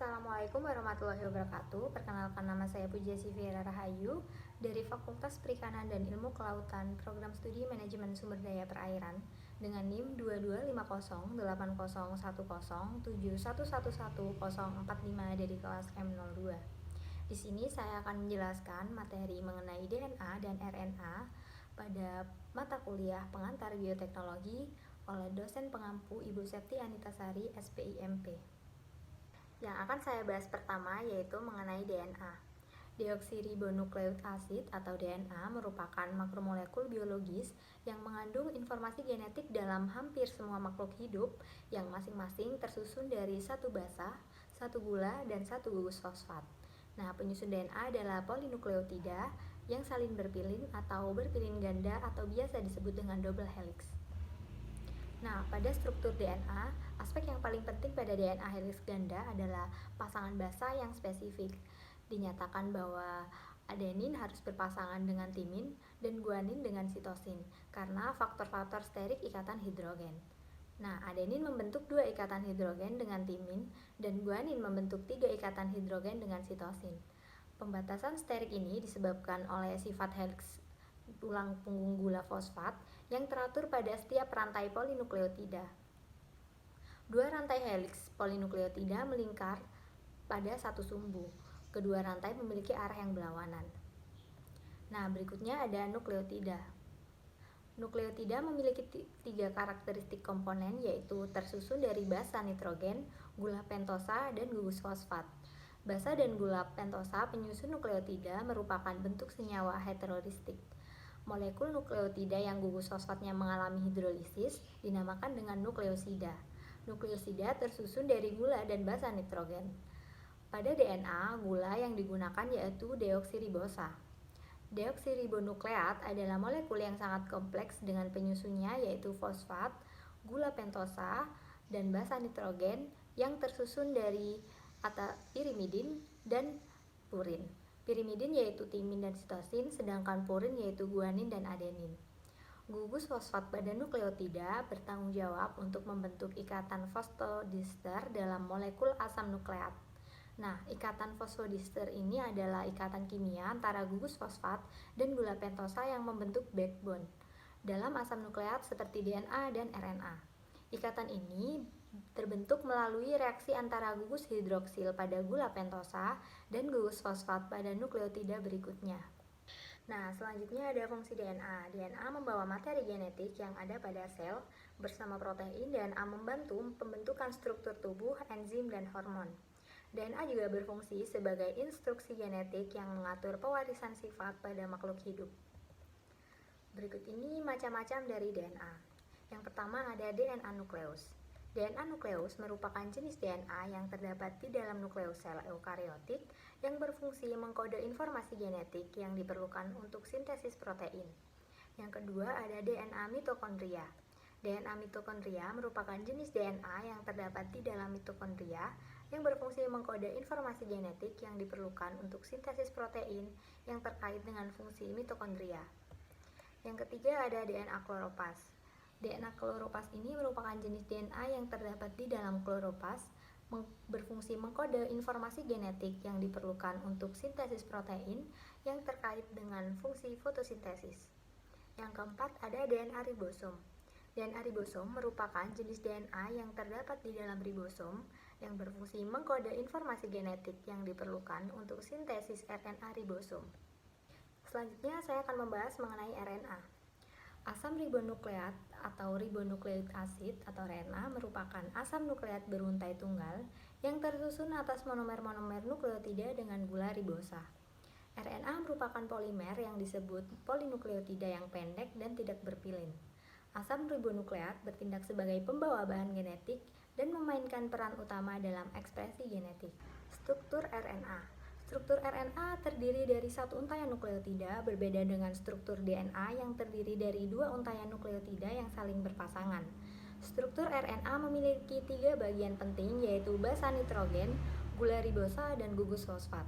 Assalamualaikum warahmatullahi wabarakatuh. Perkenalkan, nama saya Pujiasi Fiera Rahayu dari Fakultas Perikanan dan Ilmu Kelautan, Program Studi Manajemen Sumber Daya Perairan dengan NIM 2250801071111045 dari kelas M02. Di sini saya akan menjelaskan materi mengenai DNA dan RNA pada mata kuliah pengantar bioteknologi oleh dosen pengampu Ibu Septi Anitasari, SPIMP. Yang akan saya bahas pertama yaitu mengenai DNA. Deoksiribonukleik asid atau DNA merupakan makromolekul biologis yang mengandung informasi genetik dalam hampir semua makhluk hidup yang masing-masing tersusun dari satu basa, satu gula, dan satu gugus fosfat. Nah, penyusun DNA adalah polinukleotida yang saling berpilin atau berpilin ganda atau biasa disebut dengan double helix. Nah, pada struktur DNA, aspek yang paling penting pada DNA helix ganda adalah pasangan basa yang spesifik. Dinyatakan bahwa adenin harus berpasangan dengan timin dan guanin dengan sitosin karena faktor-faktor sterik ikatan hidrogen. Nah, adenin membentuk 2 ikatan hidrogen dengan timin dan guanin membentuk 3 ikatan hidrogen dengan sitosin. Pembatasan sterik ini disebabkan oleh sifat helix tulang punggung gula fosfat yang teratur pada setiap rantai polinukleotida. 2 rantai helix polinukleotida melingkar pada satu sumbu. Kedua rantai memiliki arah yang berlawanan. Nah, berikutnya ada nukleotida. Nukleotida memiliki 3 karakteristik komponen, yaitu tersusun dari basa nitrogen, gula pentosa, dan gugus fosfat. Basa dan gula pentosa penyusun nukleotida merupakan bentuk senyawa heteroristik. Molekul nukleotida yang gugus fosfatnya mengalami hidrolisis dinamakan dengan nukleosida. Nukleosida tersusun dari gula dan basa nitrogen. Pada DNA, gula yang digunakan yaitu deoksiribosa. Deoksiribonukleat adalah molekul yang sangat kompleks dengan penyusunnya yaitu fosfat, gula pentosa, dan basa nitrogen yang tersusun dari pirimidin dan purin. Pirimidin yaitu timin dan sitosin, sedangkan purin yaitu guanin dan adenin. Gugus fosfat pada nukleotida bertanggung jawab untuk membentuk ikatan fosfodiester dalam molekul asam nukleat. Nah, ikatan fosfodiester ini adalah ikatan kimia antara gugus fosfat dan gula pentosa yang membentuk backbone dalam asam nukleat seperti DNA dan RNA. Ikatan ini terbentuk melalui reaksi antara gugus hidroksil pada gula pentosa dan gugus fosfat pada nukleotida berikutnya. Nah, selanjutnya ada fungsi DNA. DNA membawa materi genetik yang ada pada sel bersama protein. DNA membantu pembentukan struktur tubuh, enzim, dan hormon. DNA juga berfungsi sebagai instruksi genetik yang mengatur pewarisan sifat pada makhluk hidup. Berikut ini macam-macam dari DNA. Yang pertama ada DNA nukleus. DNA nukleus merupakan jenis DNA yang terdapat di dalam nukleus sel eukariotik yang berfungsi mengkode informasi genetik yang diperlukan untuk sintesis protein. Yang kedua ada DNA mitokondria. DNA mitokondria merupakan jenis DNA yang terdapat di dalam mitokondria yang berfungsi mengkode informasi genetik yang diperlukan untuk sintesis protein yang terkait dengan fungsi mitokondria. Yang ketiga ada DNA kloropas. DNA kloropas ini merupakan jenis DNA yang terdapat di dalam kloropas berfungsi mengkode informasi genetik yang diperlukan untuk sintesis protein yang terkait dengan fungsi fotosintesis. Yang keempat ada DNA ribosom. DNA ribosom merupakan jenis DNA yang terdapat di dalam ribosom yang berfungsi mengkode informasi genetik yang diperlukan untuk sintesis RNA ribosom. Selanjutnya saya akan membahas mengenai RNA. Asam ribonukleat atau ribonukleik asid atau RNA merupakan asam nukleat beruntai tunggal yang tersusun atas monomer-monomer nukleotida dengan gula ribosa. RNA merupakan polimer yang disebut polinukleotida yang pendek dan tidak berpilin. Asam ribonukleat bertindak sebagai pembawa bahan genetik dan memainkan peran utama dalam ekspresi genetik. Struktur RNA. Struktur RNA terdiri dari satu untayan nukleotida, berbeda dengan struktur DNA yang terdiri dari 2 untayan nukleotida yang saling berpasangan. Struktur RNA memiliki 3 bagian penting, yaitu basa nitrogen, gula ribosa, dan gugus fosfat.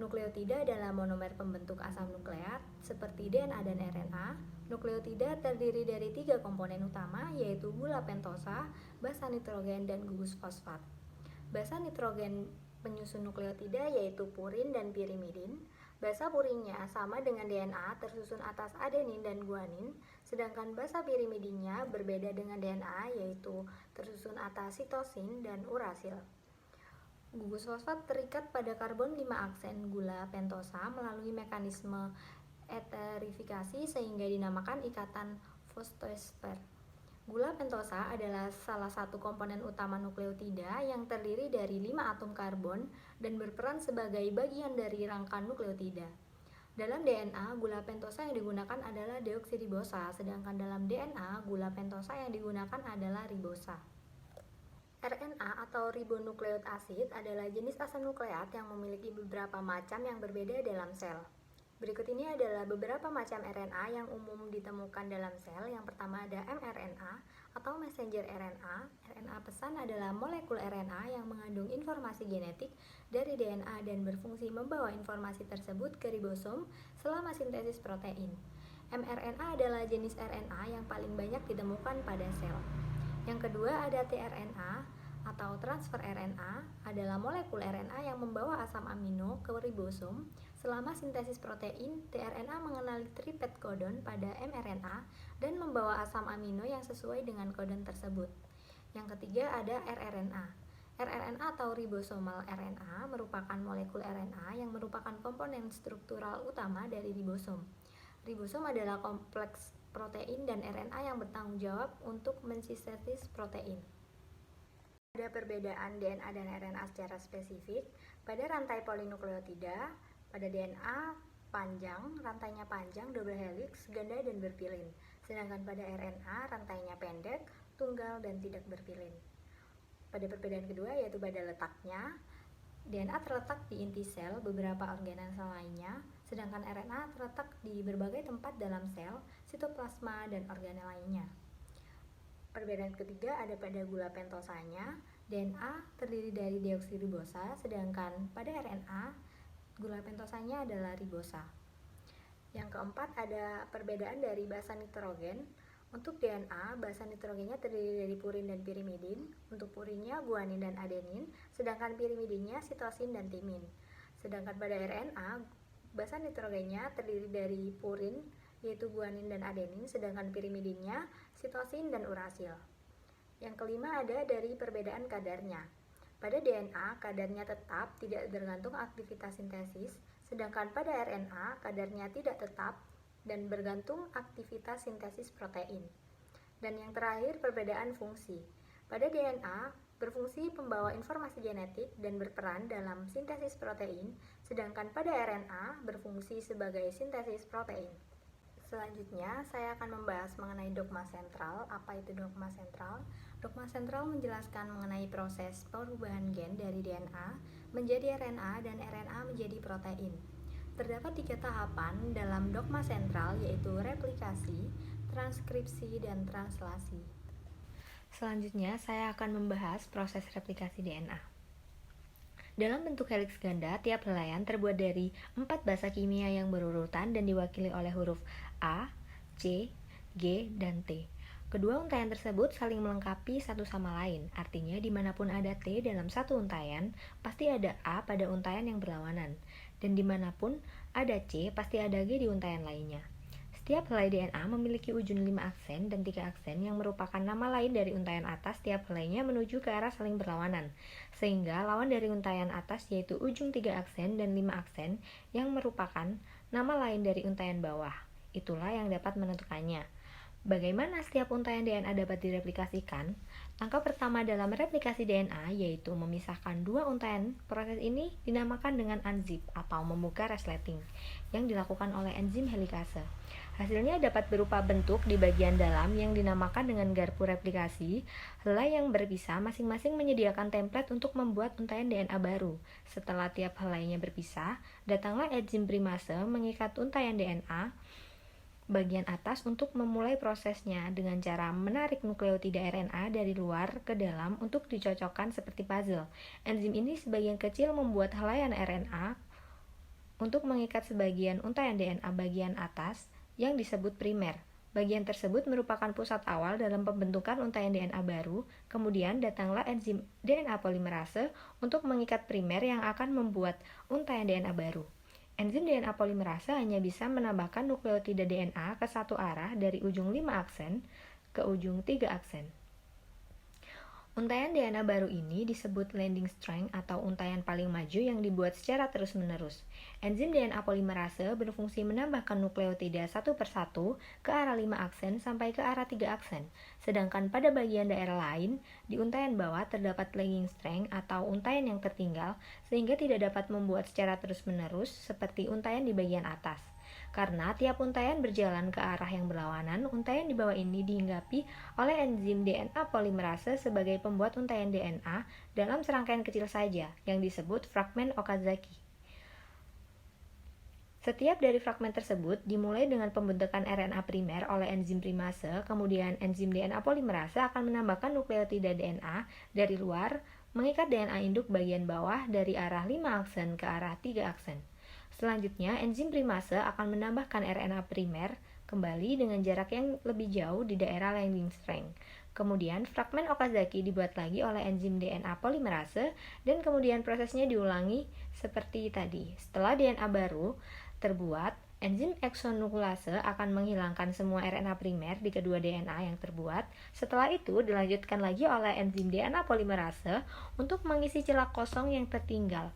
Nukleotida adalah monomer pembentuk asam nukleat seperti DNA dan RNA. Nukleotida terdiri dari 3 komponen utama, yaitu gula pentosa, basa nitrogen, dan gugus fosfat. Basa nitrogen penyusun nukleotida yaitu purin dan pirimidin. Basa purinnya sama dengan DNA tersusun atas adenin dan guanin, sedangkan basa pirimidinnya berbeda dengan DNA yaitu tersusun atas sitosin dan urasil. Gugus fosfat terikat pada karbon 5 aksen gula pentosa melalui mekanisme eterifikasi sehingga dinamakan ikatan fosfoesfer. Gula pentosa adalah salah satu komponen utama nukleotida yang terdiri dari 5 atom karbon dan berperan sebagai bagian dari rangka nukleotida. Dalam DNA, gula pentosa yang digunakan adalah deoksiribosa, sedangkan dalam DNA, gula pentosa yang digunakan adalah ribosa. RNA atau ribonukleot asid adalah jenis asam nukleat yang memiliki beberapa macam yang berbeda dalam sel. Berikut ini adalah beberapa macam RNA yang umum ditemukan dalam sel. Yang pertama ada mRNA atau messenger RNA. RNA pesan adalah molekul RNA yang mengandung informasi genetik dari DNA dan berfungsi membawa informasi tersebut ke ribosom selama sintesis protein. mRNA adalah jenis RNA yang paling banyak ditemukan pada sel. Yang kedua ada tRNA atau transfer RNA adalah molekul RNA yang membawa asam amino ke ribosom. Selama sintesis protein, tRNA mengenali tripet codon pada mRNA dan membawa asam amino yang sesuai dengan codon tersebut. Yang ketiga ada rRNA. rRNA atau ribosomal RNA merupakan molekul RNA yang merupakan komponen struktural utama dari ribosom. Ribosom adalah kompleks protein dan RNA yang bertanggung jawab untuk mensintesis protein. Ada perbedaan DNA dan RNA secara spesifik. Pada rantai polinukleotida, pada DNA panjang, rantainya panjang, double helix, ganda dan berpilin. Sedangkan pada RNA, rantainya pendek, tunggal dan tidak berpilin. Pada perbedaan kedua yaitu pada letaknya, DNA terletak di inti sel beberapa organel sel lainnya, sedangkan RNA terletak di berbagai tempat dalam sel, sitoplasma, dan organel lainnya. Perbedaan ketiga ada pada gula pentosanya. DNA terdiri dari deoksiribosa, sedangkan pada RNA gula pentosanya adalah ribosa. Yang keempat ada perbedaan dari basa nitrogen. Untuk DNA, basa nitrogennya terdiri dari purin dan pirimidin. Untuk purinnya guanin dan adenin, sedangkan pirimidinnya sitosin dan timin. Sedangkan pada RNA, basa nitrogennya terdiri dari purin yaitu guanin dan adenin, sedangkan pirimidinnya sitosin dan urasil. Yang kelima ada dari perbedaan kadarnya. Pada DNA, kadarnya tetap tidak bergantung aktivitas sintesis, sedangkan pada RNA, kadarnya tidak tetap dan bergantung aktivitas sintesis protein. Dan yang terakhir, perbedaan fungsi. Pada DNA, berfungsi pembawa informasi genetik dan berperan dalam sintesis protein, sedangkan pada RNA berfungsi sebagai sintesis protein. Selanjutnya, saya akan membahas mengenai dogma sentral. Apa itu dogma sentral? Dogma sentral menjelaskan mengenai proses perubahan gen dari DNA menjadi RNA dan RNA menjadi protein. Terdapat 3 tahapan dalam dogma sentral, yaitu replikasi, transkripsi, dan translasi. Selanjutnya, saya akan membahas proses replikasi DNA. Dalam bentuk heliks ganda, tiap helaian terbuat dari 4 basa kimia yang berurutan dan diwakili oleh huruf A, C, G, dan T. Kedua untaian tersebut saling melengkapi satu sama lain, artinya dimanapun ada T dalam satu untaian, pasti ada A pada untaian yang berlawanan, dan dimanapun ada C, pasti ada G di untaian lainnya. Setiap helai DNA memiliki ujung 5 aksen dan 3 aksen yang merupakan nama lain dari untaian atas. Tiap helainya menuju ke arah saling berlawanan, sehingga lawan dari untaian atas yaitu ujung 3 aksen dan 5 aksen yang merupakan nama lain dari untaian bawah. Itulah yang dapat menentukannya. Bagaimana setiap untaian DNA dapat direplikasikan? Langkah pertama dalam replikasi DNA yaitu memisahkan 2 untaian. Proses ini dinamakan dengan unzip atau membuka resleting yang dilakukan oleh enzim helikase. Hasilnya dapat berupa bentuk di bagian dalam yang dinamakan dengan garpu replikasi. Helai yang berpisah masing-masing menyediakan template untuk membuat untaian DNA baru. Setelah tiap helainya berpisah, datanglah enzim primase mengikat untaian DNA bagian atas untuk memulai prosesnya dengan cara menarik nukleotida RNA dari luar ke dalam untuk dicocokkan seperti puzzle. Enzim ini sebagian kecil membuat helaian RNA untuk mengikat sebagian untaian DNA bagian atas yang disebut primer. Bagian tersebut merupakan pusat awal dalam pembentukan untaian DNA baru, kemudian datanglah enzim DNA polimerase untuk mengikat primer yang akan membuat untaian DNA baru. Enzim DNA polimerase hanya bisa menambahkan nukleotida DNA ke satu arah dari ujung 5 aksen ke ujung 3 aksen. Untaian DNA baru ini disebut landing strength atau untaian paling maju yang dibuat secara terus-menerus. Enzim DNA polimerase berfungsi menambahkan nukleotida satu persatu ke arah 5 aksen sampai ke arah 3 aksen. Sedangkan pada bagian daerah lain, di untaian bawah terdapat lagging strength atau untaian yang tertinggal sehingga tidak dapat membuat secara terus-menerus seperti untaian di bagian atas. Karena tiap untaian berjalan ke arah yang berlawanan, untaian di bawah ini dihinggapi oleh enzim DNA polimerase sebagai pembuat untaian DNA dalam serangkaian kecil saja, yang disebut fragmen Okazaki. Setiap dari fragmen tersebut dimulai dengan pembentukan RNA primer oleh enzim primase, kemudian enzim DNA polimerase akan menambahkan nukleotida DNA dari luar, mengikat DNA induk bagian bawah dari arah 5 aksen ke arah 3 aksen. Selanjutnya, enzim primase akan menambahkan RNA primer kembali dengan jarak yang lebih jauh di daerah landing strength. Kemudian, fragmen Okazaki dibuat lagi oleh enzim DNA polimerase dan kemudian prosesnya diulangi seperti tadi. Setelah DNA baru terbuat, enzim eksonuklase akan menghilangkan semua RNA primer di kedua DNA yang terbuat. Setelah itu, dilanjutkan lagi oleh enzim DNA polimerase untuk mengisi celah kosong yang tertinggal.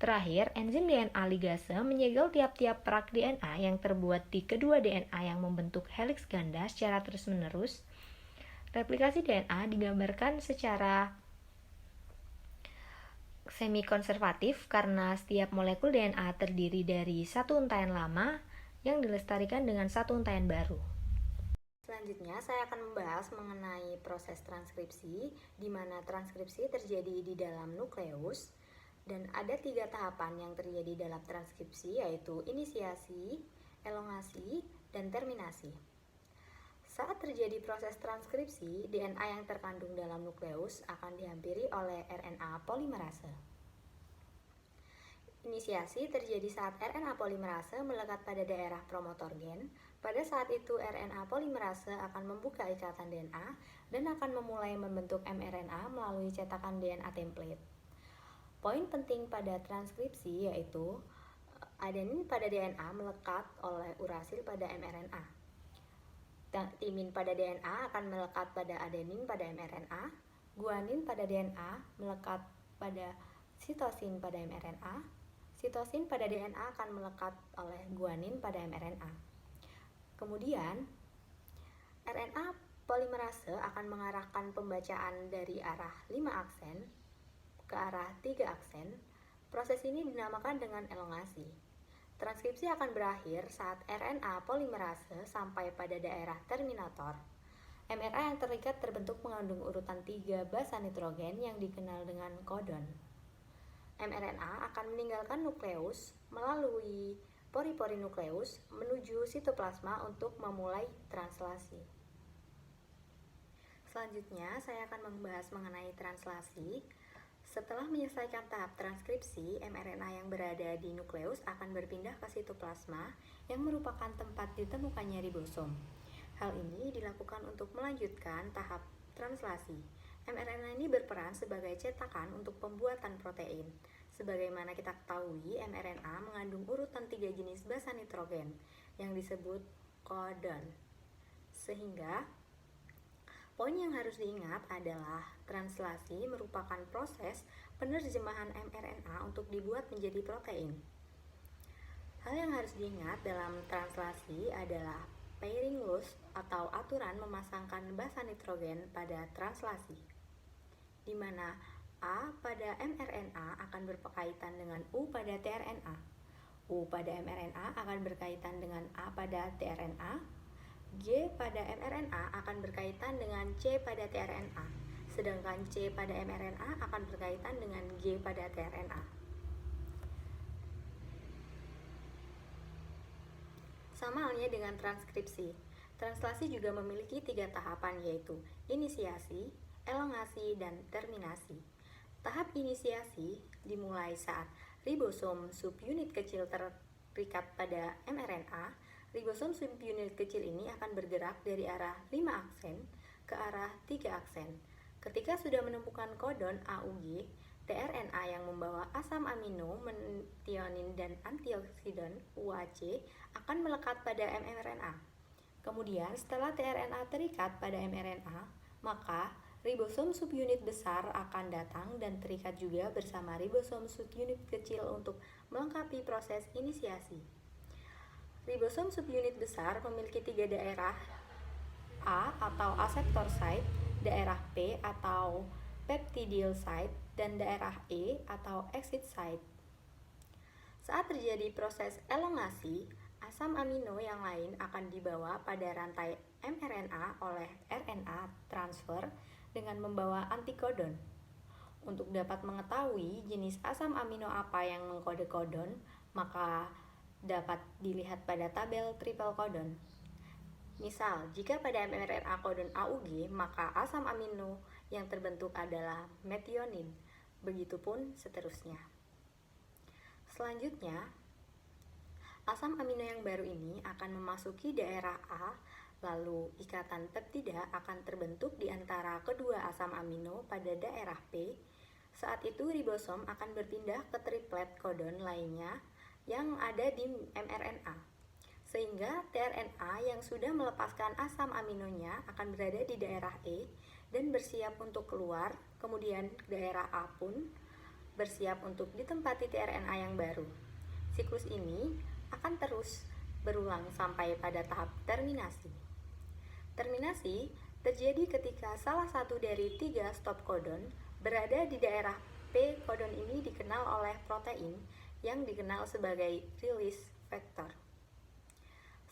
Terakhir, enzim DNA ligase menyegel tiap-tiap perak DNA yang terbuat di kedua DNA yang membentuk heliks ganda secara terus-menerus. Replikasi DNA digambarkan secara semi-konservatif karena setiap molekul DNA terdiri dari satu untaian lama yang dilestarikan dengan satu untaian baru. Selanjutnya, saya akan membahas mengenai proses transkripsi, di mana transkripsi terjadi di dalam nukleus. Dan ada 3 tahapan yang terjadi dalam transkripsi, yaitu inisiasi, elongasi, dan terminasi. Saat terjadi proses transkripsi, DNA yang terkandung dalam nukleus akan dihampiri oleh RNA polimerase. Inisiasi terjadi saat RNA polimerase melekat pada daerah promotor gen. Pada saat itu, RNA polimerase akan membuka ikatan DNA dan akan memulai membentuk mRNA melalui cetakan DNA template. Poin penting pada transkripsi yaitu adenin pada DNA melekat oleh urasil pada mRNA. Timin pada DNA akan melekat pada adenin pada mRNA. Guanin pada DNA melekat pada sitosin pada mRNA. Sitosin pada DNA akan melekat oleh guanin pada mRNA. Kemudian, RNA polimerase akan mengarahkan pembacaan dari arah 5 aksen ke arah 3 aksen. Proses ini dinamakan dengan elongasi. Transkripsi akan berakhir saat RNA polimerase sampai pada daerah terminator. mRNA yang terikat terbentuk mengandung urutan 3 basa nitrogen yang dikenal dengan kodon. mRNA akan meninggalkan nukleus melalui pori-pori nukleus menuju sitoplasma untuk memulai translasi. Selanjutnya, saya akan membahas mengenai translasi. Setelah menyelesaikan tahap transkripsi, mRNA yang berada di nukleus akan berpindah ke sitoplasma yang merupakan tempat ditemukannya ribosom. Hal ini dilakukan untuk melanjutkan tahap translasi. mRNA ini berperan sebagai cetakan untuk pembuatan protein. Sebagaimana kita ketahui, mRNA mengandung urutan 3 jenis basa nitrogen yang disebut kodon. Sehingga poin yang harus diingat adalah translasi merupakan proses penerjemahan mRNA untuk dibuat menjadi protein. Hal yang harus diingat dalam translasi adalah pairing loss atau aturan memasangkan basa nitrogen pada translasi, di mana A pada mRNA akan berkaitan dengan U pada tRNA. U pada mRNA akan berkaitan dengan A pada tRNA. G pada mRNA akan berkaitan dengan C pada tRNA, sedangkan C pada mRNA akan berkaitan dengan G pada tRNA. Sama halnya dengan transkripsi, translasi juga memiliki 3 tahapan yaitu inisiasi, elongasi, dan terminasi. Tahap inisiasi dimulai saat ribosom subunit kecil terikat pada mRNA. Ribosom subunit kecil ini akan bergerak dari arah 5 aksen ke arah 3 aksen. Ketika sudah menemukan kodon AUG, tRNA yang membawa asam amino, metionin, dan antioksidan UAC akan melekat pada mRNA. Kemudian setelah tRNA terikat pada mRNA, maka ribosom subunit besar akan datang dan terikat juga bersama ribosom subunit kecil untuk melengkapi proses inisiasi. Ribosom subunit besar memiliki 3 daerah: A atau aseptor site, daerah P atau peptidyl site, dan daerah E atau exit site. Saat terjadi proses elongasi, asam amino yang lain akan dibawa pada rantai mRNA oleh RNA transfer dengan membawa antikodon. Untuk dapat mengetahui jenis asam amino apa yang mengkode kodon, maka dapat dilihat pada tabel triple kodon. Misal, jika pada mRNA kodon AUG, maka asam amino yang terbentuk adalah metionin. Begitupun seterusnya. Selanjutnya, asam amino yang baru ini akan memasuki daerah A, lalu ikatan peptida akan terbentuk di antara kedua asam amino pada daerah P. Saat itu ribosom akan berpindah ke triplet kodon lainnya yang ada di mRNA, sehingga tRNA yang sudah melepaskan asam aminonya akan berada di daerah E dan bersiap untuk keluar, kemudian daerah A pun bersiap untuk ditempati tRNA yang baru. Siklus ini akan terus berulang sampai pada tahap terminasi. Terminasi terjadi ketika salah satu dari 3 stop kodon berada di daerah P. Kodon ini dikenal oleh protein yang dikenal sebagai release vector.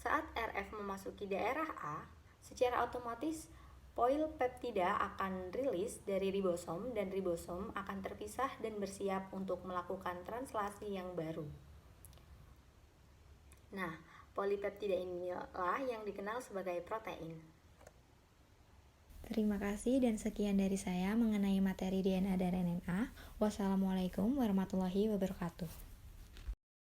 Saat RF memasuki daerah A, secara otomatis poil peptida akan rilis dari ribosom dan ribosom akan terpisah dan bersiap untuk melakukan translasi yang baru. Nah, polipeptida inilah yang dikenal sebagai protein. Terima kasih dan sekian dari saya mengenai materi DNA dan RNA. Wassalamualaikum warahmatullahi wabarakatuh.